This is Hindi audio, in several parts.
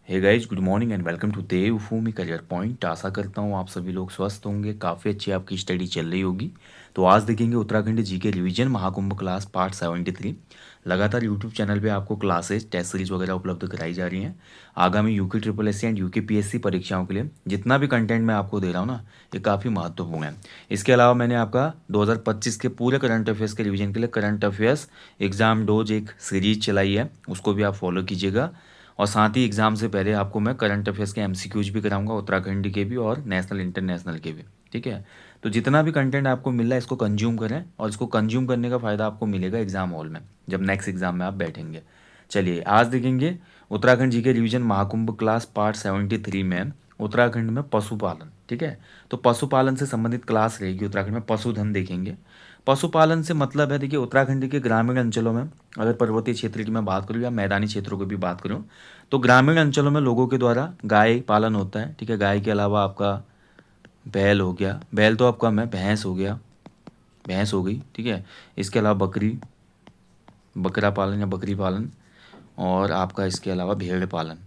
Hey guys, good morning and welcome to Devbhoomi career point. आशा करता हूँ आप सभी लोग स्वस्थ होंगे, काफ़ी अच्छी आपकी स्टडी चल रही होगी। तो आज देखेंगे Uttarakhand GK revision Mahakumbh class part 73। लगातार यूट्यूब चैनल पे आपको क्लासेस टेस्ट सीरीज वगैरह उपलब्ध कराई जा रही हैं आगामी UK triple S and UK PSC परीक्षाओं के लिए। जितना भी कंटेंट मैं आपको दे रहा हूँ ना, ये काफ़ी महत्वपूर्ण है। इसके अलावा मैंने आपका 2025 के पूरे करंट अफेयर्स के रिवीजन के लिए करंट अफेयर्स एग्जाम डोज एक सीरीज चलाई है, उसको भी आप फॉलो कीजिएगा। और साथ ही एग्ज़ाम से पहले आपको मैं करंट अफेयर्स के एमसीक्यूज भी कराऊंगा, उत्तराखंड के भी और नेशनल इंटरनेशनल के भी। ठीक है, तो जितना भी कंटेंट आपको मिल रहा है इसको कंज्यूम करें, और इसको कंज्यूम करने का फ़ायदा आपको मिलेगा एग्ज़ाम हॉल में जब नेक्स्ट एग्ज़ाम में आप बैठेंगे। चलिए आज देखेंगे उत्तराखंड जी के रिवीजन महाकुंभ क्लास पार्ट 73 में उत्तराखंड में पशुपालन। ठीक है, तो पशुपालन से संबंधित क्लास रहेगी। उत्तराखंड में पशुधन देखेंगे। पशुपालन से मतलब है, देखिए उत्तराखंड के ग्रामीण अंचलों में, अगर पर्वतीय क्षेत्र की मैं बात करूँ या मैदानी क्षेत्रों की भी बात करूँ, तो ग्रामीण अंचलों में लोगों के द्वारा गाय पालन होता है। ठीक है, गाय के अलावा आपका बैल हो गया, बैल तो अब कम है, भैंस हो गया, भैंस हो गई। ठीक है, इसके अलावा बकरी, बकरा पालन या बकरी पालन, और आपका इसके अलावा भेड़ पालन।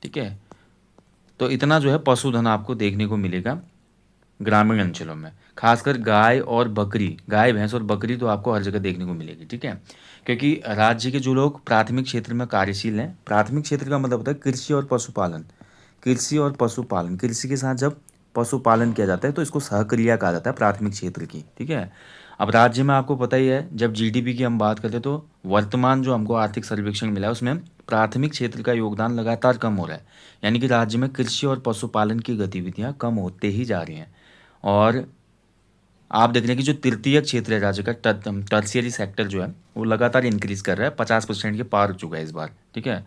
ठीक है, तो इतना जो है पशुधन आपको देखने को मिलेगा ग्रामीण अंचलों में। खासकर गाय और बकरी, गाय भैंस और बकरी तो आपको हर जगह देखने को मिलेगी। ठीक है, क्योंकि राज्य के जो लोग प्राथमिक क्षेत्र में कार्यशील हैं, प्राथमिक क्षेत्र का मतलब होता है कृषि और पशुपालन। कृषि और पशुपालन, कृषि के साथ जब पशुपालन किया जाता है तो इसको सहक्रिया कहा जाता है प्राथमिक क्षेत्र की। ठीक है, अब राज्य में आपको पता ही है, जब जीडीपी की हम बात करते हैं तो वर्तमान जो हमको आर्थिक सर्वेक्षण मिला है उसमें प्राथमिक क्षेत्र का योगदान लगातार कम हो रहा है। यानी कि राज्य में कृषि और पशुपालन की गतिविधियां कम होते ही जा रही हैं। और आप देख रहे हैं कि जो तृतीय क्षेत्र है राज्य का, टर्शियरी सेक्टर जो है वो लगातार इंक्रीज कर रहा है, 50% के पार हो चुका है इस बार। ठीक है,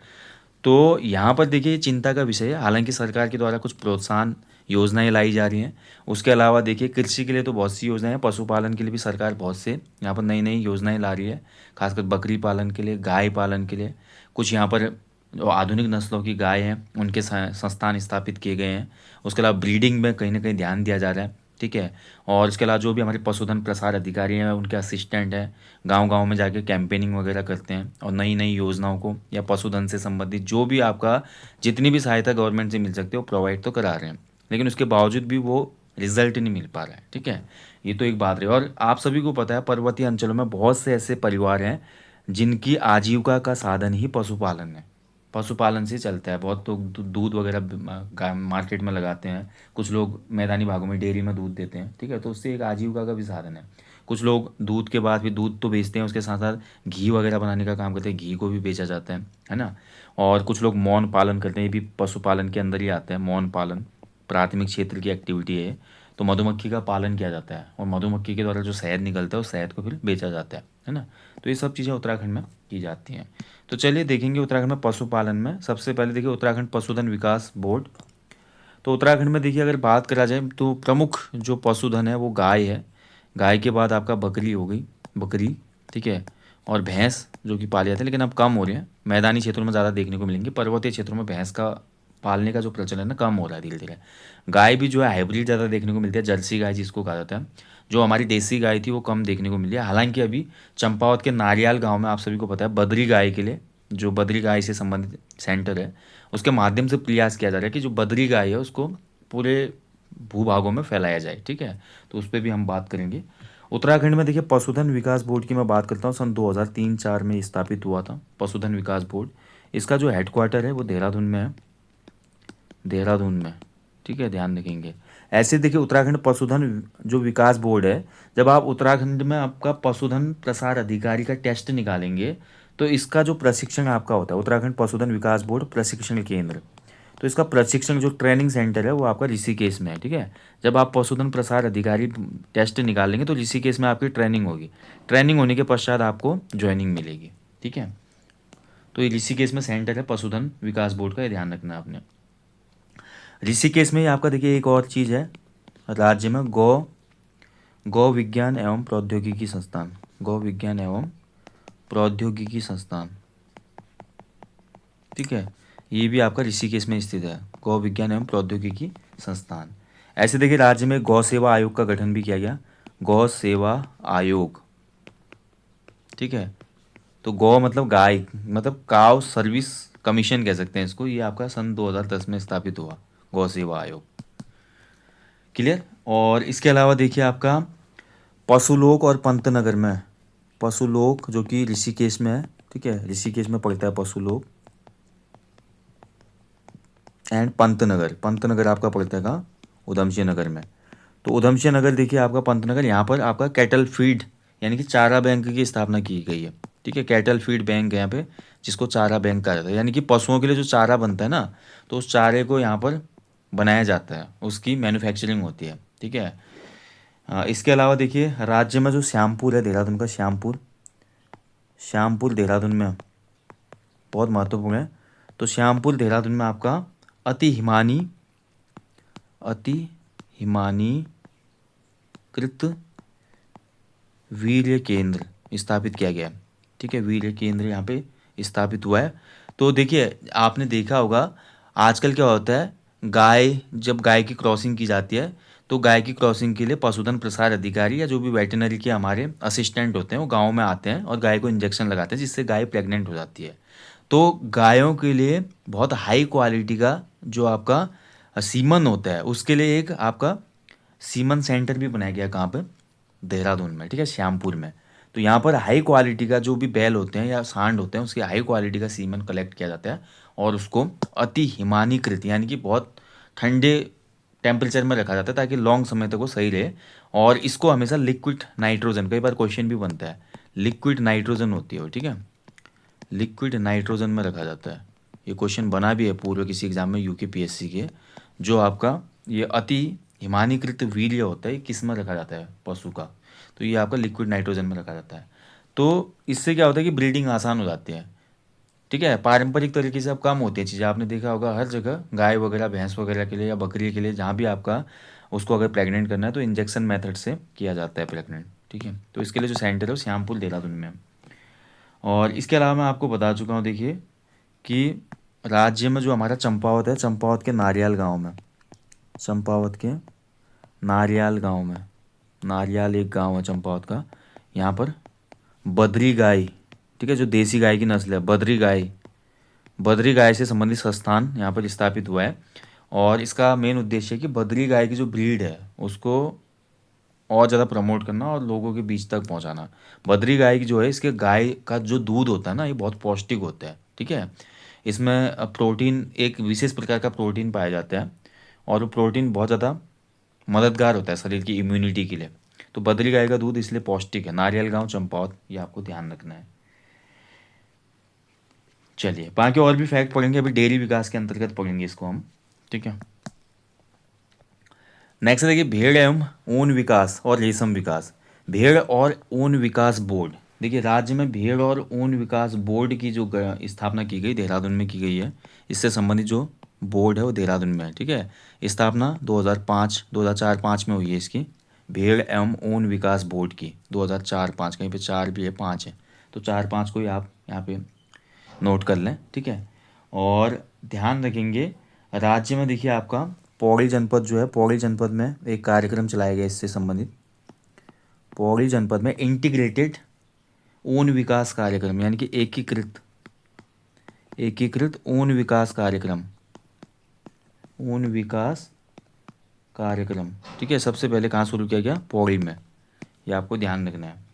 तो यहाँ पर देखिए ये चिंता का विषय है। हालांकि सरकार के द्वारा कुछ प्रोत्साहन योजनाएं लाई जा रही हैं। उसके अलावा देखिए कृषि के लिए तो बहुत सी योजनाएं हैं, पशुपालन के लिए भी सरकार बहुत से यहाँ पर नई नई योजनाएं ला रही है। खासकर बकरी पालन के लिए, गाय पालन के लिए। कुछ यहाँ पर जो आधुनिक नस्लों की गाय हैं उनके संस्थान स्थापित किए गए हैं। उसके अलावा ब्रीडिंग में कहीं ना कहीं ध्यान दिया जा रहा है। ठीक है, और इसके अलावा जो भी हमारे पशुधन प्रसार अधिकारी हैं, उनके असिस्टेंट हैं, गांव-गांव में जाके कैंपेनिंग वगैरह करते हैं और नई नई योजनाओं को या पशुधन से संबंधित जो भी आपका जितनी भी सहायता गवर्नमेंट से मिल सकती है वो प्रोवाइड तो करा रहे हैं। लेकिन उसके बावजूद भी वो रिजल्ट नहीं मिल पा रहा है। ठीक है, ये तो एक बात रही। और आप सभी को पता है पर्वतीय अंचलों में बहुत से ऐसे परिवार हैं जिनकी आजीविका का साधन ही पशुपालन है। पशुपालन से चलता है। बहुत लोग दूध वगैरह मार्केट में लगाते हैं। कुछ लोग मैदानी भागों में डेयरी में दूध देते हैं। ठीक है, तो उससे एक आजीविका का भी साधन है। कुछ लोग दूध के बाद भी दूध तो बेचते हैं, उसके साथ साथ घी वगैरह बनाने का काम करते हैं, घी को भी बेचा जाता है ना। और कुछ लोग मौन पालन करते हैं, ये भी पशुपालन के अंदर ही आता है। मौन पालन प्राथमिक क्षेत्र की एक्टिविटी है। तो मधुमक्खी का पालन किया जाता है और मधुमक्खी के द्वारा जो शहद निकलता है उस शहद को फिर बेचा जाता है ना। तो ये सब चीज़ें उत्तराखंड में की जाती हैं। तो चलिए देखेंगे उत्तराखंड में पशुपालन में। सबसे पहले देखिए उत्तराखंड पशुधन विकास बोर्ड। तो उत्तराखंड में देखिए अगर बात करा जाए तो प्रमुख जो पशुधन है वो गाय है। गाय के बाद आपका बकरी हो गई, बकरी। ठीक है, और भैंस जो कि पाले जाते हैं, लेकिन अब कम हो रहे हैं। मैदानी क्षेत्रों में ज़्यादा देखने को मिलेंगे, पर्वतीय क्षेत्रों में भैंस का पालने का जो प्रचलन है ना कम हो रहा है धीरे धीरे। गाय भी जो है हाइब्रिड ज़्यादा देखने को मिलती है, जर्सी गाय जिसको कहा जाता है। जो हमारी देसी गाय थी वो कम देखने को मिली है। हालांकि अभी चंपावत के नारियाल गांव में आप सभी को पता है बद्री गाय के लिए, जो बद्री गाय से संबंधित सेंटर है, उसके माध्यम से प्रयास किया जा रहा है कि जो बद्री गाय है उसको पूरे भूभागों में फैलाया जाए। ठीक है, तो उस पर भी हम बात करेंगे। उत्तराखंड में देखिए पशुधन विकास बोर्ड की मैं बात करता हूँ। सन 2003-04 में स्थापित हुआ था पशुधन विकास बोर्ड। इसका जो हेडक्वार्टर है वो देहरादून में है, देहरादून में। ठीक है, ध्यान रखेंगे। ऐसे देखिए उत्तराखंड पशुधन जो विकास बोर्ड है, जब आप उत्तराखंड में आपका पशुधन प्रसार अधिकारी का टेस्ट निकालेंगे तो इसका जो प्रशिक्षण आपका होता है, उत्तराखंड पशुधन विकास बोर्ड प्रशिक्षण केंद्र, तो इसका प्रशिक्षण जो ट्रेनिंग सेंटर है वो आपका ऋषिकेश में है। ठीक है, जब आप पशुधन प्रसार अधिकारी टेस्ट निकालेंगे तो ऋषिकेश में आपकी ट्रेनिंग होगी। ट्रेनिंग होने के पश्चात आपको ज्वाइनिंग मिलेगी। ठीक है, तो ये ऋषिकेश में सेंटर है पशुधन विकास बोर्ड का, ये ध्यान रखना है आपने। ऋषिकेश में ही आपका देखिए एक और चीज़ है, राज्य में गौ गौ विज्ञान एवं प्रौद्योगिकी संस्थान, गौ विज्ञान एवं प्रौद्योगिकी संस्थान। ठीक है, ये भी आपका ऋषिकेश में स्थित है, गौ विज्ञान एवं प्रौद्योगिकी संस्थान। ऐसे देखिए राज्य में गौ सेवा आयोग का गठन भी किया गया, गौ सेवा आयोग। ठीक है, तो गौ मतलब गाय, मतलब काव सर्विस कमीशन कह सकते हैं इसको, ये आपका सन 2010 में स्थापित हुआ गौ सेवा आयोग। क्लियर। और इसके अलावा देखिए आपका पशुलोक और पंतनगर में, पशुलोक जो कि ऋषिकेश में है, ठीक है, ऋषिकेश में पड़ता है पशुलोक, एंड पंतनगर, पंतनगर आपका पड़ता है कहाँ, उधमसिंह नगर में। तो उधमसिंह नगर देखिए आपका पंतनगर, यहाँ पर आपका कैटल फीड यानी कि चारा बैंक की स्थापना की गई है, ठीक है, कैटल फीड बैंक है यहाँ पे, जिसको चारा बैंक कहा जाता है, यानी कि पशुओं के लिए जो चारा बनता है ना, तो उस चारे को यहाँ पर बनाया जाता है, उसकी मैन्युफैक्चरिंग होती है, ठीक है। इसके अलावा देखिए राज्य में जो श्यामपुर है देहरादून का, श्यामपुर, श्यामपुर देहरादून में बहुत महत्वपूर्ण है। तो श्यामपुर देहरादून में आपका अति हिमानीकृत वीर्य केंद्र स्थापित किया गया है, ठीक है, वीर्य केंद्र यहाँ पे स्थापित हुआ है। तो देखिए आपने देखा होगा आजकल क्या होता है, जब गाय की क्रॉसिंग की जाती है, तो गाय की क्रॉसिंग के लिए पशुधन प्रसार अधिकारी या जो भी वेटनरी के हमारे असिस्टेंट होते हैं वो गाँव में आते हैं और गाय को इंजेक्शन लगाते हैं, जिससे गाय प्रेग्नेंट हो जाती है। तो गायों के लिए बहुत हाई क्वालिटी का जो आपका सीमन होता है, उसके लिए एक आपका सीमन सेंटर भी बनाया गया, कहाँ पे, देहरादून में, ठीक है, श्यामपुर में। तो यहाँ पर हाई क्वालिटी का जो भी बैल होते हैं या सांड होते हैं, उसके हाई क्वालिटी का सीमन कलेक्ट किया जाता है और उसको अति हिमानीकृत यानी कि बहुत ठंडे टेम्परेचर में रखा जाता है ताकि लॉन्ग समय तक वो सही रहे। और इसको हमेशा लिक्विड नाइट्रोजन, कई बार क्वेश्चन भी बनता है, लिक्विड नाइट्रोजन होती है वो, ठीक है, लिक्विड नाइट्रोजन में रखा जाता है। ये क्वेश्चन बना भी है पूर्व किसी एग्जाम में यूकेपीएससी के, जो आपका ये अति हिमानीकृत वीर्य होता है, किस में रखा जाता है, पशु का, तो ये आपका लिक्विड नाइट्रोजन में रखा जाता है। तो इससे क्या होता है कि ब्रीडिंग आसान हो जाती है, ठीक है। पारंपरिक तरीके से अब कम होती है चीज़ें, आपने देखा होगा हर जगह गाय वगैरह भैंस वगैरह के लिए या बकरी के लिए, जहाँ भी आपका उसको अगर प्रेग्नेंट करना है तो इंजेक्शन मेथड से किया जाता है प्रेग्नेंट, ठीक है। तो इसके लिए जो सेंटर है वो श्यामपुर देहरादून में है। और इसके अलावा मैं आपको बता चुका हूँ देखिए कि राज्य में जो हमारा चंपावत है, चंपावत के नारियाल गांव में, चंपावत के नारियाल गांव में, नारियाल एक गांव है चंपावत का, यहाँ पर बद्री गाय, ठीक है, जो देसी गाय की नस्ल है बद्री गाय से संबंधित संस्थान यहाँ पर स्थापित हुआ है। और इसका मेन उद्देश्य है कि बद्री गाय की जो ब्रीड है उसको और ज़्यादा प्रमोट करना और लोगों के बीच तक पहुंचाना। बद्री गाय की जो है, इसके गाय का जो दूध होता है ना, ये बहुत पौष्टिक होता है, ठीक है। इसमें प्रोटीन, एक विशेष प्रकार का प्रोटीन पाया जाता है और वो प्रोटीन बहुत ज़्यादा मददगार होता है शरीर की इम्यूनिटी के लिए। तो बद्री गाय का दूध इसलिए पौष्टिक है। नारियल गांव चंपावत, ये आपको ध्यान रखना है। चलिए बाकी और भी फैक्ट पढ़ेंगे, अभी डेयरी विकास के अंतर्गत पढ़ेंगे इसको हम, ठीक है। नेक्स्ट देखिए भेड़ एवं ऊन विकास और रेशम विकास, भेड़ और ऊन विकास बोर्ड। देखिए राज्य में भेड़ और ऊन विकास बोर्ड की जो स्थापना की गई देहरादून में की गई है, इससे संबंधित जो बोर्ड है वो देहरादून में है, ठीक है। स्थापना 2004-5 में हुई है इसकी, भेड़ एवं ऊन विकास बोर्ड की 2004-5, कहीं पे 4 भी है 5 है, तो 4-5 को ही आप यहाँ पे नोट कर लें, ठीक है। और ध्यान रखेंगे राज्य में देखिए आपका पौड़ी जनपद जो है, पौड़ी जनपद में एक कार्यक्रम चलाया गया इससे संबंधित, पौड़ी जनपद में इंटीग्रेटेड ऊन विकास कार्यक्रम, यानी कि एकीकृत ऊन विकास कार्यक्रम, ऊन विकास कार्यक्रम, ठीक है। सबसे पहले कहाँ शुरू किया गया, पौड़ी में, ये आपको ध्यान रखना है।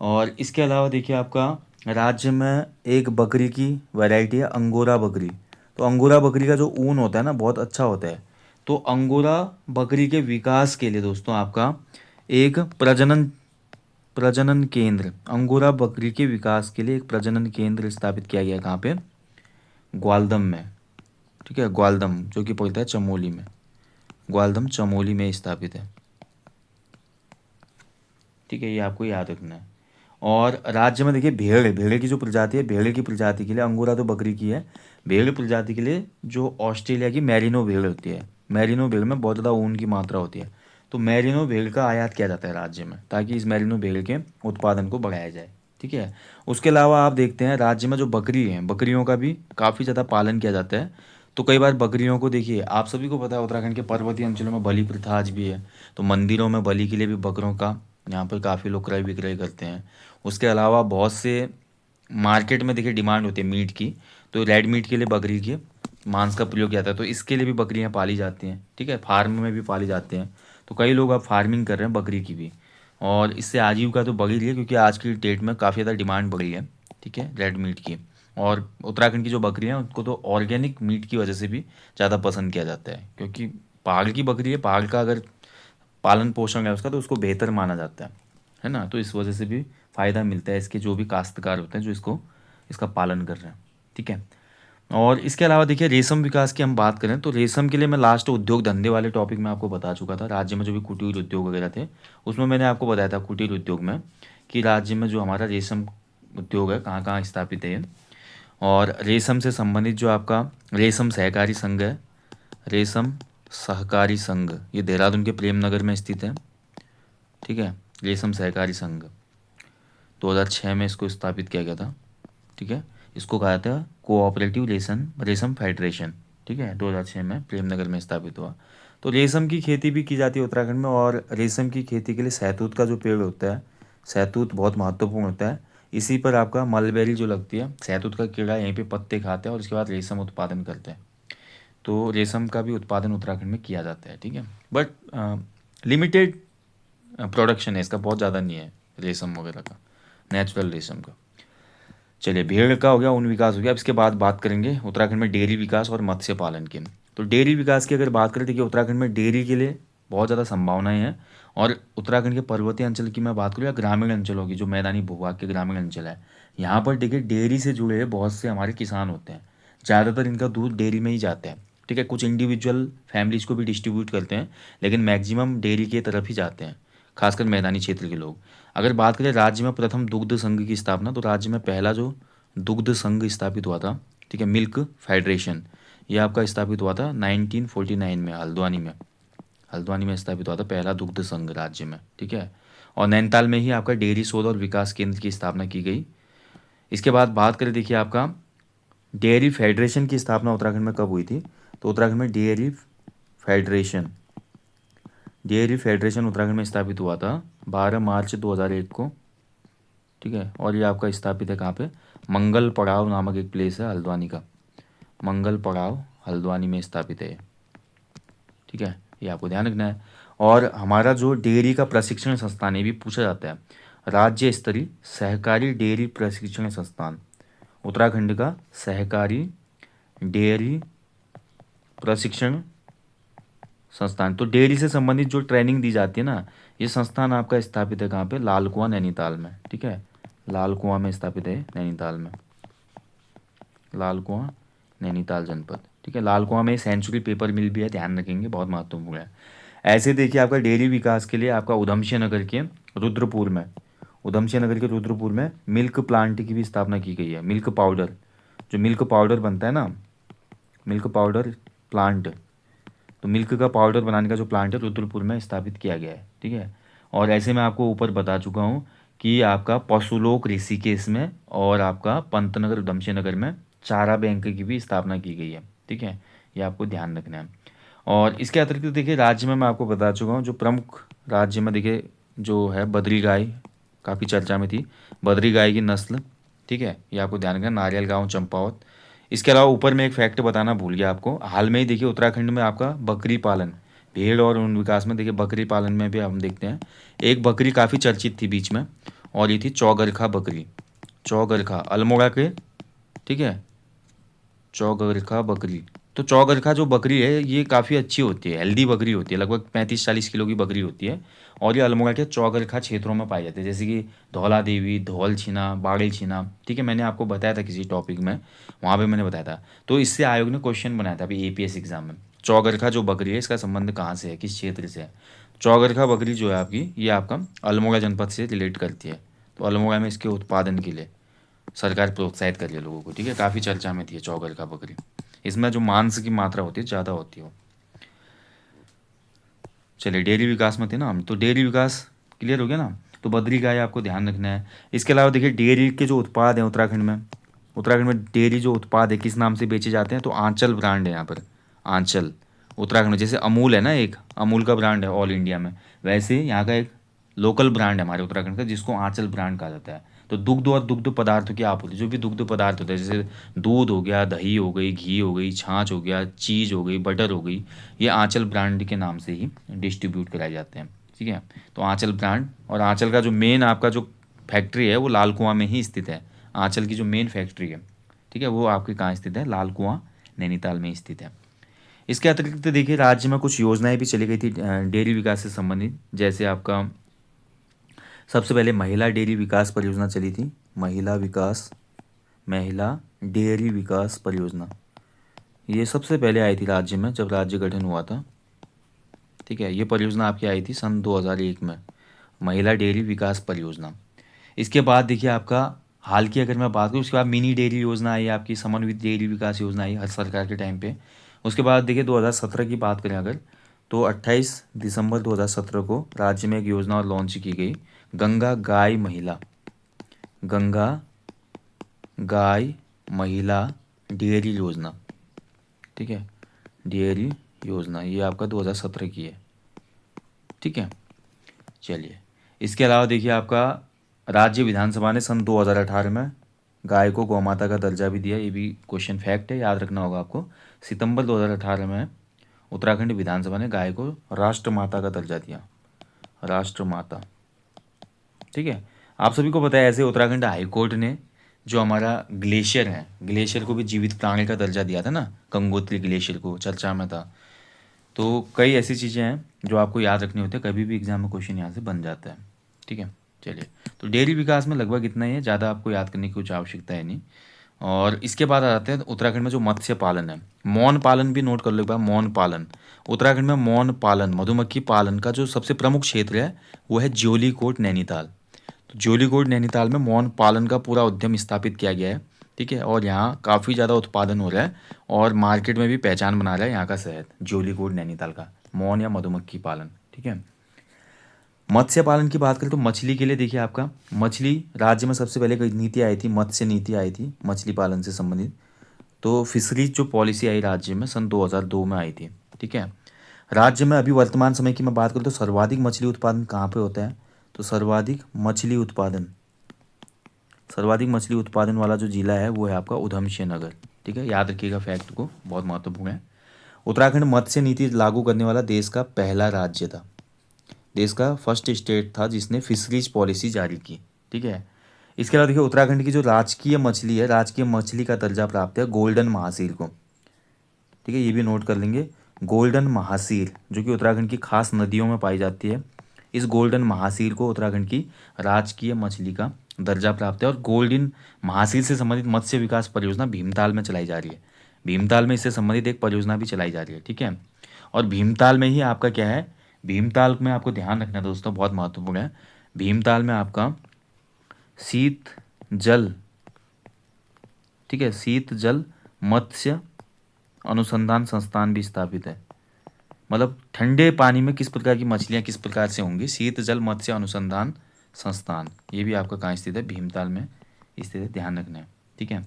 और इसके अलावा देखिए आपका राज्य में एक बकरी की वैरायटी है अंगोरा बकरी। तो अंगोरा बकरी का जो ऊन होता है ना बहुत अच्छा होता है। तो अंगोरा बकरी के विकास के लिए दोस्तों आपका एक प्रजनन केंद्र, अंगोरा बकरी के विकास के लिए एक प्रजनन केंद्र स्थापित किया गया, कहाँ पे, ग्वालदम में, ठीक है, ग्वालदम जो कि पड़ता है चमोली में, ग्वालदम चमोली में स्थापित है, ठीक है, ये आपको याद रखना है। और राज्य में देखिए भेड़ की जो प्रजाति है, भेड़ की प्रजाति के लिए, अंगोरा तो बकरी की है, भेड़ प्रजाति के लिए जो ऑस्ट्रेलिया की मैरिनो भेड़ होती है, मैरिनो भेड़ में बहुत ज़्यादा ऊन की मात्रा होती है, तो मैरिनो भेड़ का आयात किया जाता है राज्य में, ताकि इस मैरिनो भेड़ के उत्पादन को बढ़ाया जाए, ठीक है। उसके अलावा आप देखते हैं राज्य में जो बकरी हैं, बकरियों का भी काफ़ी ज़्यादा पालन किया जाता है। तो कई बार बकरियों को देखिए, आप सभी को पता है उत्तराखंड के पर्वतीय अंचलों में बलि प्रथा आज भी है, तो मंदिरों में बलि के लिए भी बकरों का यहाँ पर काफ़ी लोग क्रय विक्रय करते हैं। उसके अलावा बहुत से मार्केट में देखिए डिमांड होती है मीट की, तो रेड मीट के लिए बकरी के मांस का प्रयोग किया जाता है, तो इसके लिए भी बकरियां पाली जाती हैं, ठीक है, फार्म में भी पाली जाते हैं। तो कई लोग अब फार्मिंग कर रहे हैं बकरी की भी, और इससे आजीविका तो बढ़ रही है, क्योंकि आज की डेट में काफ़ी ज़्यादा डिमांड बढ़ी है, ठीक है, रेड मीट की। और उत्तराखंड की जो बकरियां हैं उनको तो ऑर्गेनिक मीट की वजह से भी ज़्यादा पसंद किया जाता है, क्योंकि पहाड़ की बकरी है, पहाड़ का अगर पालन पोषण है उसका तो उसको बेहतर माना जाता है ना। तो इस वजह से भी फ़ायदा मिलता है इसके जो भी काश्तकार होते हैं जो इसको इसका पालन कर रहे हैं, ठीक है। और इसके अलावा देखिए रेशम विकास की हम बात करें तो रेशम के लिए मैं लास्ट उद्योग धंधे वाले टॉपिक में आपको बता चुका था, राज्य में जो भी कुटीर उद्योग वगैरह थे उसमें मैंने आपको बताया था कुटीर उद्योग में कि राज्य में जो हमारा रेशम उद्योग है कहाँ कहाँ स्थापित है ये। और रेशम से संबंधित जो आपका रेशम सहकारी संघ है, रेशम सहकारी संघ, ये देहरादून के प्रेम नगर में स्थित है, ठीक है। रेशम सहकारी संघ 2006 में इसको स्थापित किया गया था, ठीक है। इसको कहा था कोऑपरेटिव रेशम रेशम फेडरेशन, ठीक है, 2006 में प्रेमनगर में स्थापित हुआ। तो रेशम की खेती भी की जाती है उत्तराखंड में, और रेशम की खेती के लिए सहतूत का जो पेड़ होता है, सहतूत बहुत महत्वपूर्ण होता है। इसी पर आपका मलबेरी जो लगती है, सहतूत का कीड़ा यहीं पे पत्ते खाते हैं और उसके बाद रेशम उत्पादन करते हैं। तो रेशम का भी उत्पादन उत्तराखंड में किया जाता है, ठीक है, बट लिमिटेड प्रोडक्शन है इसका, बहुत ज़्यादा नहीं है रेशम वगैरह का, नेचुरल रेशम का। चलिए भेड़ का हो गया, ऊन विकास हो गया। अब इसके बाद बात करेंगे उत्तराखंड में डेयरी विकास और मत्स्य पालन की। तो डेयरी विकास की अगर बात करें, देखिए उत्तराखंड में डेयरी के लिए बहुत ज़्यादा संभावनाएं हैं। और उत्तराखंड के पर्वतीय अंचल की मैं बात करूँ या ग्रामीण अंचल होगी, जो मैदानी भूभाग के ग्रामीण अंचल है, यहाँ पर देखिए डेयरी से जुड़े हुए बहुत से हमारे किसान होते हैं। ज़्यादातर इनका दूध डेयरी में ही जाता है, ठीक है, कुछ इंडिविजुअल फैमिलीज़ को भी डिस्ट्रीब्यूट करते हैं, लेकिन मैक्सिमम डेयरी की तरफ ही जाते हैं, खासकर मैदानी क्षेत्र के लोग। अगर बात करें राज्य में प्रथम दुग्ध संघ की स्थापना, तो राज्य में पहला जो दुग्ध संघ स्थापित हुआ था, ठीक है, मिल्क फेडरेशन, ये आपका स्थापित हुआ था 1949 में हल्द्वानी में। हल्द्वानी में स्थापित हुआ था पहला दुग्ध संघ राज्य में, ठीक है। और नैनीताल में ही आपका डेयरी शोध और विकास केंद्र की स्थापना की गई। इसके बाद बात करें, देखिए आपका डेयरी फेडरेशन की स्थापना उत्तराखंड में कब हुई थी, तो उत्तराखंड में फेडरेशन डेयरी फेडरेशन उत्तराखंड में स्थापित हुआ था 12 मार्च 2001 को, ठीक है। और ये आपका स्थापित है कहाँ पे, मंगल पड़ाव नामक एक प्लेस है हल्द्वानी का, मंगल पड़ाव हल्द्वानी में स्थापित है, ठीक है, ये आपको ध्यान रखना है। और हमारा जो डेयरी का प्रशिक्षण संस्थान, ये भी पूछा जाता है, राज्य स्तरीय सहकारी डेयरी प्रशिक्षण संस्थान, उत्तराखंड का सहकारी डेयरी प्रशिक्षण संस्थान। तो डेयरी से संबंधित जो ट्रेनिंग दी जाती है ना, ये संस्थान आपका स्थापित है कहाँ पे, लाल कुआं नैनीताल में, ठीक है, लाल कुआं में स्थापित है नैनीताल में, लाल कुआं नैनीताल जनपद, ठीक है। लाल कुआं में सेंचुरी पेपर मिल भी है, ध्यान रखेंगे, बहुत महत्वपूर्ण है। ऐसे देखिए आपका डेयरी विकास के लिए आपका उधमसिंह नगर के रुद्रपुर में, उधमसिंह नगर के रुद्रपुर में मिल्क प्लांट की भी स्थापना की गई है। मिल्क पाउडर, जो मिल्क पाउडर बनता है ना, मिल्क पाउडर प्लांट, तो मिल्क का पाउडर बनाने का जो प्लांट है रुद्रपुर में स्थापित किया गया है, ठीक है। और ऐसे मैं आपको ऊपर बता चुका हूँ कि आपका पशुलोक ऋषिकेश में और आपका पंतनगर उधमसिंह नगर में चारा बैंक की भी स्थापना की गई है, ठीक है, ये आपको ध्यान रखना है। और इसके अतिरिक्त देखिए राज्य में मैं आपको बता चुका हूँ जो प्रमुख राज्य में देखिए जो है बद्री गाय काफ़ी चर्चा में थी, बद्री गाय की नस्ल, ठीक है, ये आपको ध्यान रखना, नारियल गाँव चंपावत। इसके अलावा ऊपर में एक फैक्ट बताना भूल गया आपको, हाल में ही देखिए उत्तराखंड में आपका बकरी पालन, भेड़ और ऊन विकास में देखिए बकरी पालन में भी हम देखते हैं, एक बकरी काफ़ी चर्चित थी बीच में, और ये थी चौगरखा बकरी, चौगरखा अल्मोड़ा के, ठीक है, चौगरखा बकरी। तो चौगरखा जो बकरी है ये काफ़ी अच्छी होती है, हेल्दी बकरी होती है, लगभग 35-40 किलो की बकरी होती है, और ये अल्मोड़ा के चौगरखा क्षेत्रों में पाई जाती है, जैसे कि धौला देवी, धौल छिना, बाड़ेल छिना, ठीक है, मैंने आपको बताया था किसी टॉपिक में, वहाँ पे मैंने बताया था। तो इससे आयोग ने क्वेश्चन बनाया था अभी APS एग्जाम में, चौगरखा जो बकरी है इसका संबंध कहाँ से है, किस क्षेत्र से है। चौगरखा बकरी जो है आपकी, ये आपका अल्मोड़ा जनपद से रिलेट करती है, तो अल्मोड़ा में इसके उत्पादन के लिए सरकार प्रोत्साहित कर रही है लोगों को, ठीक है, काफ़ी चर्चा में थी चौगरखा बकरी, इसमें जो मांस की मात्रा होती है ज़्यादा होती है वो। चलिए डेयरी विकास में थे ना हम, तो डेयरी विकास क्लियर हो गया ना, तो बद्री गाय आपको ध्यान रखना है। इसके अलावा देखिए डेयरी के जो उत्पाद हैं उत्तराखंड में, उत्तराखंड में डेयरी जो उत्पाद है किस नाम से बेचे जाते हैं, तो आंचल ब्रांड है यहाँ पर, आंचल उत्तराखंड में, जैसे अमूल है ना, एक अमूल का ब्रांड है ऑल इंडिया में, वैसे यहाँ का एक लोकल ब्रांड है हमारे उत्तराखंड का जिसको आंचल ब्रांड कहा जाता है। तो दुग्ध और दुग्ध पदार्थों की आपूर्ति, जो भी दुग्ध पदार्थ होता है जैसे दूध हो गया, दही हो गई, घी हो गई, छाछ हो गया, चीज़ हो गई, बटर हो गई, ये आंचल ब्रांड के नाम से ही डिस्ट्रीब्यूट कराए जाते हैं। ठीक है, तो आंचल ब्रांड, और आंचल का जो मेन आपका जो फैक्ट्री है वो लाल कुआं में ही स्थित है। आंचल की जो मेन फैक्ट्री है, ठीक है, वो आपके कहाँ स्थित है, लाल कुआं नैनीताल में स्थित है। इसके अतिरिक्त देखिए राज्य में कुछ योजनाएं भी चली गई थी डेयरी विकास से संबंधित, जैसे आपका सबसे पहले महिला डेयरी विकास परियोजना चली थी। महिला डेयरी विकास परियोजना, ये सबसे पहले आई थी राज्य में जब राज्य गठन हुआ था। ठीक है, ये परियोजना आपकी आई थी सन 2001 में, महिला डेयरी विकास परियोजना। इसके बाद देखिए आपका हाल की अगर मैं बात करूँ, उसके बाद मिनी डेयरी योजना आई आपकी, समन्वित डेयरी विकास योजना आई हर सरकार के टाइम पे। उसके बाद देखिए 2017 की बात करें अगर, तो 28 दिसंबर 2017 को राज्य में एक योजना और लॉन्च की गई, गंगा गाय महिला डेयरी योजना। ठीक है, डेयरी योजना ये आपका 2017 की है। ठीक है, चलिए इसके अलावा देखिए आपका राज्य विधानसभा ने सन 2018 में गाय को गौमाता का दर्जा भी दिया, ये भी क्वेश्चन फैक्ट है, याद रखना होगा आपको। सितंबर 2018 में उत्तराखंड विधानसभा ने गाय को राष्ट्रमाता का दर्जा दिया, राष्ट्रमाता। ठीक है, आप सभी को पता है ऐसे उत्तराखंड हाईकोर्ट ने जो हमारा ग्लेशियर है, ग्लेशियर को भी जीवित प्राणी का दर्जा दिया था ना, गंगोत्री ग्लेशियर को चर्चा में था। तो कई ऐसी चीज़ें हैं जो आपको याद रखनी होती है, कभी भी एग्जाम में क्वेश्चन यहाँ से बन जाता है। ठीक है, चलिए तो डेयरी विकास में लगभग इतना ही है, ज़्यादा आपको याद करने की कुछ आवश्यकता है नहीं। और इसके बाद आ जाते हैं उत्तराखंड में जो मत्स्य पालन है, मौन पालन भी नोट कर लो एक बार, मौन पालन। उत्तराखंड में मौन पालन, मधुमक्खी पालन का जो सबसे प्रमुख क्षेत्र है वो है ज्योलिकोट नैनीताल। तो ज्योलिकोट नैनीताल में मौन पालन का पूरा उद्यम स्थापित किया गया है। ठीक है, और यहाँ काफ़ी ज़्यादा उत्पादन हो रहा है और मार्केट में भी पहचान बना रहा है यहाँ का शहद, ज्योलिकोट नैनीताल का मौन या मधुमक्खी पालन। ठीक है, मत्स्य पालन की बात करें तो मछली के लिए देखिए आपका मछली राज्य में सबसे पहले कोई नीति आई थी, मत्स्य नीति आई थी मछली पालन से संबंधित। तो फिशरीज जो पॉलिसी आई राज्य में सन 2002 में आई थी। ठीक है, राज्य में अभी वर्तमान समय की मैं बात करूँ तो सर्वाधिक मछली उत्पादन कहाँ पे होता है, तो सर्वाधिक मछली उत्पादन वाला जो जिला है वो है आपका उधमसिंह नगर। ठीक है, याद रखिएगा फैक्ट को, बहुत महत्वपूर्ण है। उत्तराखंड मत्स्य नीति लागू करने वाला देश का पहला राज्य था, देश का फर्स्ट स्टेट था जिसने फिशरीज पॉलिसी जारी की। ठीक है, इसके अलावा देखिए उत्तराखंड की जो राजकीय मछली है, राजकीय मछली का दर्जा प्राप्त है गोल्डन महासीर को। ठीक है, ये भी नोट कर लेंगे, गोल्डन महासीर जो कि उत्तराखंड की खास नदियों में पाई जाती है, इस गोल्डन महासीर को उत्तराखंड की राजकीय मछली का दर्जा प्राप्त है। और गोल्डन महासीर से संबंधित मत्स्य विकास परियोजना भीमताल में चलाई जा रही है, भीमताल में इससे संबंधित एक परियोजना भी चलाई जा रही है। ठीक है, और भीमताल में ही आपका क्या है, भीमताल में आपको ध्यान रखना दोस्तों, बहुत महत्वपूर्ण है, भीमताल में आपका शीत जल, ठीक है, शीत जल मत्स्य अनुसंधान संस्थान भी स्थापित है। मतलब ठंडे पानी में किस प्रकार की मछलियाँ किस प्रकार से होंगी, शीत जल मत्स्य अनुसंधान संस्थान, ये भी आपका कहाँ स्थित है, भीमताल में स्थित है, ध्यान रखना है। ठीक है,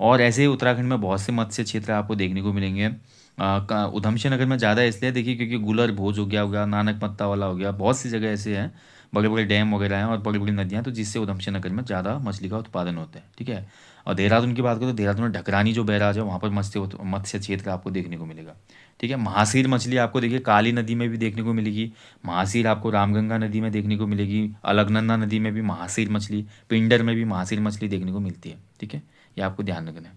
और ऐसे ही उत्तराखंड में बहुत से मत्स्य क्षेत्र आपको देखने को मिलेंगे। उधमसिंह नगर में ज़्यादा इसलिए देखिए क्योंकि गुलर भोज हो गया नानक मत्ता वाला हो गया, बहुत सी जगह ऐसे हैं, बड़े बड़े डैम वगैरह हैं और बड़ी बड़ी नदियाँ, तो जिससे उधमसिंह नगर में ज़्यादा मछली का उत्पादन होता है। ठीक है, और देहरादून की बात करें तो देहरादून में ढकरानी जो बैराज है वहाँ पर मत्स्य क्षेत्र आपको देखने को मिलेगा। ठीक है, महासीर मछली आपको देखिए काली नदी में भी देखने को मिलेगी, महासीर आपको रामगंगा नदी में देखने को मिलेगी, अलकनंदा नदी में भी महासीर मछली, पिंडर में भी महासीर मछली देखने को मिलती है। ठीक है, ये आपको ध्यान रखना है।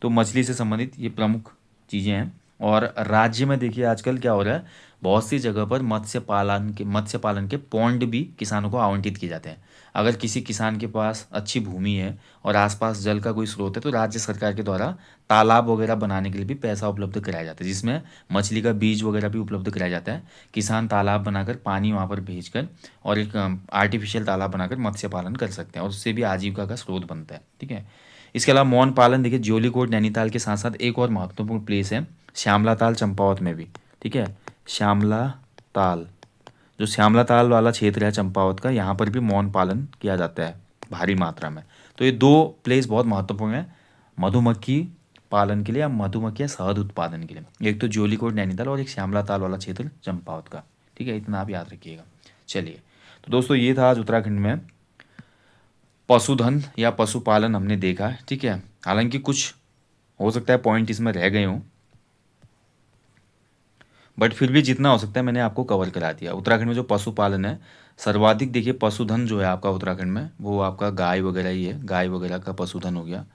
तो मछली से संबंधित ये प्रमुख चीज़ें हैं। और राज्य में देखिए आजकल क्या हो रहा है, बहुत सी जगह पर मत्स्य पालन के पॉन्ड भी किसानों को आवंटित किए जाते हैं। अगर किसी किसान के पास अच्छी भूमि है और आसपास जल का कोई स्रोत है तो राज्य सरकार के द्वारा तालाब वगैरह बनाने के लिए भी पैसा उपलब्ध कराया जाता है, जिसमें मछली का बीज वगैरह भी उपलब्ध कराया जाता है। किसान तालाब बनाकर पानी वहाँ पर भेजकर और एक आर्टिफिशियल तालाब बनाकर मत्स्य पालन कर सकते हैं और उससे भी आजीविका का स्रोत बनता है। ठीक है, इसके अलावा मौन पालन देखिए ज्योलिकोट नैनीताल के साथ साथ एक और महत्वपूर्ण प्लेस है श्यामला ताल चंपावत में भी। ठीक है, श्यामला ताल, जो श्यामला ताल वाला क्षेत्र है चंपावत का, यहाँ पर भी मौन पालन किया जाता है भारी मात्रा में। तो ये दो प्लेस बहुत महत्वपूर्ण है मधुमक्खी पालन के लिए या मधुमक्खी या शहद उत्पादन के लिए, एक तो ज्योलिकोट नैनीताल और एक श्यामला ताल वाला क्षेत्र चंपावत का। ठीक है, इतना आप याद रखिएगा। चलिए तो दोस्तों ये था आज उत्तराखंड में पशुधन या पशुपालन हमने देखा है, ठीक है। हालांकि कुछ हो सकता है पॉइंट इसमें रह गए हों, बट फिर भी जितना हो सकता है मैंने आपको कवर करा दिया। उत्तराखंड में जो पशुपालन है, सर्वाधिक देखिए पशुधन जो है आपका उत्तराखंड में, वो आपका गाय वगैरह ही है। गाय वगैरह का पशुधन हो गया।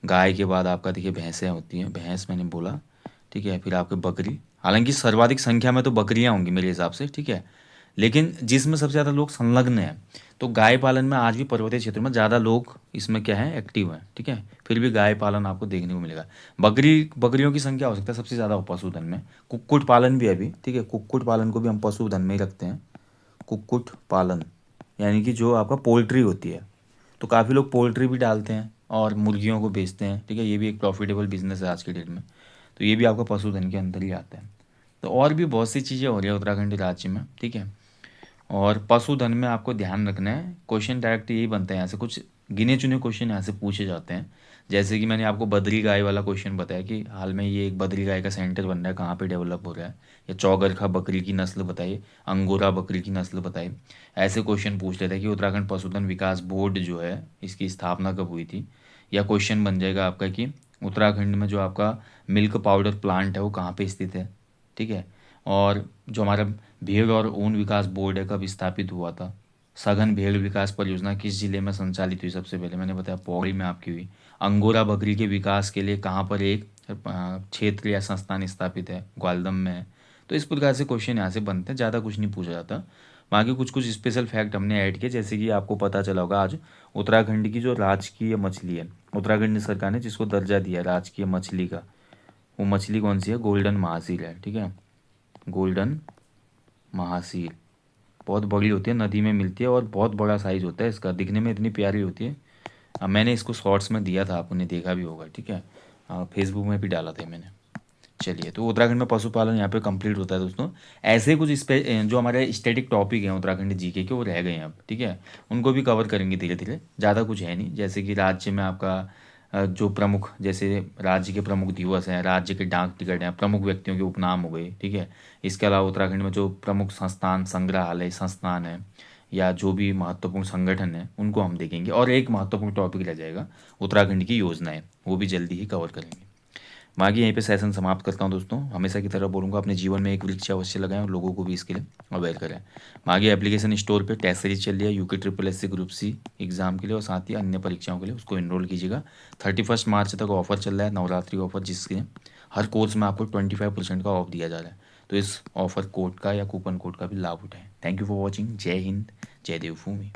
गाय के बाद आपका देखिए भैंसें होती हैं, भैंस मैंने बोला, ठीक है। फिर आपके बकरी, हालांकि सर्वाधिक संख्या में तो बकरियां होंगी मेरे हिसाब से, ठीक है। लेकिन जिसमें सबसे ज़्यादा लोग संलग्न हैं, तो गाय पालन में आज भी पर्वतीय क्षेत्र में ज़्यादा लोग इसमें क्या है, एक्टिव हैं, ठीक है। फिर भी गाय पालन आपको देखने को मिलेगा। बकरियों की संख्या हो सकता है सबसे ज़्यादा हो पशुधन में। कुक्कुट पालन भी है अभी, ठीक है। कुक्कुट पालन को भी हम पशुधन में ही रखते हैं। कुक्कुट पालन यानी कि जो आपका पोल्ट्री होती है, तो काफ़ी लोग पोल्ट्री भी डालते हैं और मुर्गियों को बेचते हैं, ठीक है। ये भी एक प्रॉफिटेबल बिजनेस है आज के डेट में, तो ये भी आपका पशुधन के अंदर ही आता है। तो और भी बहुत सी चीज़ें हो रही है उत्तराखंड राज्य में, ठीक है। और पशुधन में आपको ध्यान रखना है, क्वेश्चन डायरेक्ट यही बनता है यहाँ से, कुछ गिने चुने क्वेश्चन यहाँ से पूछे जाते हैं। जैसे कि मैंने आपको बद्री गाय वाला क्वेश्चन बताया कि हाल में ये एक बद्री गाय का सेंटर बन रहा है, कहाँ पे डेवलप हो रहा है। या चौगरखा बकरी की नस्ल बताइए, अंगोरा बकरी की नस्ल बताइए। ऐसे क्वेश्चन पूछ लेते हैं कि उत्तराखंड पशुधन विकास बोर्ड जो है, इसकी स्थापना कब हुई थी। या क्वेश्चन बन जाएगा आपका कि उत्तराखंड में जो आपका मिल्क पाउडर प्लांट है वो कहाँ पे स्थित है, ठीक है। और जो हमारा भेड़ और ऊन विकास बोर्ड है कब स्थापित हुआ था। सघन भेड़ विकास परियोजना किस जिले में संचालित हुई सबसे पहले, मैंने बताया पौड़ी में आपकी हुई। अंगोरा बकरी के विकास के लिए कहाँ पर एक क्षेत्र या संस्थान स्थापित है, ग्वालदम में है। तो इस प्रकार से क्वेश्चन यहाँ से बनते हैं, ज़्यादा कुछ नहीं पूछा जाता। बाकी कुछ कुछ स्पेशल फैक्ट हमने ऐड किए, जैसे कि आपको पता चला होगा आज उत्तराखंड की जो राजकीय मछली है, उत्तराखंड सरकार ने जिसको दर्जा दिया है राजकीय मछली का, वो मछली कौन सी है, गोल्डन महासील है, ठीक है। गोल्डन महासील बहुत बड़ी होती है, नदी में मिलती है और बहुत बड़ा साइज़ होता है इसका, दिखने में इतनी प्यारी होती है। मैंने इसको शॉर्ट्स में दिया था, आपने देखा भी होगा, ठीक है। फेसबुक में भी डाला था मैंने। चलिए, तो उत्तराखंड में पशुपालन यहाँ पे कंप्लीट होता है दोस्तों। ऐसे कुछ जो हमारे स्टैटिक टॉपिक हैं उत्तराखंड जीके के, वो रह गए हैं अब, ठीक है। उनको भी कवर करेंगे धीरे धीरे, ज़्यादा कुछ है नहीं। जैसे कि राज्य में आपका जो प्रमुख, जैसे राज्य के प्रमुख दिवस हैं, राज्य के डाक टिकट हैं, प्रमुख व्यक्तियों के उपनाम हो गए, ठीक है। इसके अलावा उत्तराखंड में जो प्रमुख संस्थान, संग्रहालय संस्थान है, या जो भी महत्वपूर्ण संगठन है, उनको हम देखेंगे। और एक महत्वपूर्ण टॉपिक रह जाएगा उत्तराखंड की योजनाएं, वो भी जल्दी ही कवर करेंगे। मैं आगे यहीं पे सेशन समाप्त करता हूँ दोस्तों। हमेशा की तरह बोलूँगा, अपने जीवन में एक वृक्ष अवश्य लगाएं और लोगों को भी इसके लिए अवेयर करें। मैं आगे एप्लीकेशन स्टोर पे टेस्ट सीरीज चल रही है UK triple S C group C exam के लिए और साथ ही अन्य परीक्षाओं के लिए, उसको इनरोल कीजिएगा। 31 मार्च तक ऑफर चल रहा है, नवरात्रि ऑफर, जिसके हर कोर्स में आपको 25% का ऑफ दिया जा रहा है। तो इस ऑफर कोड का या कूपन कोड का भी लाभ उठाएं। Thank you for watching. जय हिंद, जय देवभूमि।